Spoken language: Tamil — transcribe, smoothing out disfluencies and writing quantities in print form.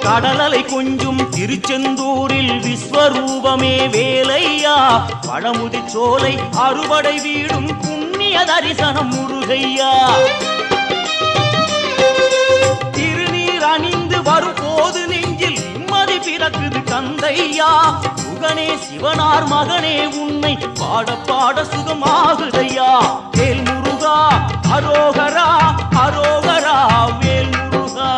கடலலை கொஞ்சும் திருச்செந்தூரில் விஸ்வரூபமே வேலையா பழமுதி சோலை அறுபடை வீடும் புண்ணிய தரிசனம் முருகையா திருநீர் அணிந்து வரும் போது நெஞ்சில் நிம்மதி பிறக்குது கந்தையா முகனே சிவனார் மகனே உன்னை பாட பாட சுகமாகுதையா வேல் முருகா அரோகரா அரோகரா வேல் முருகா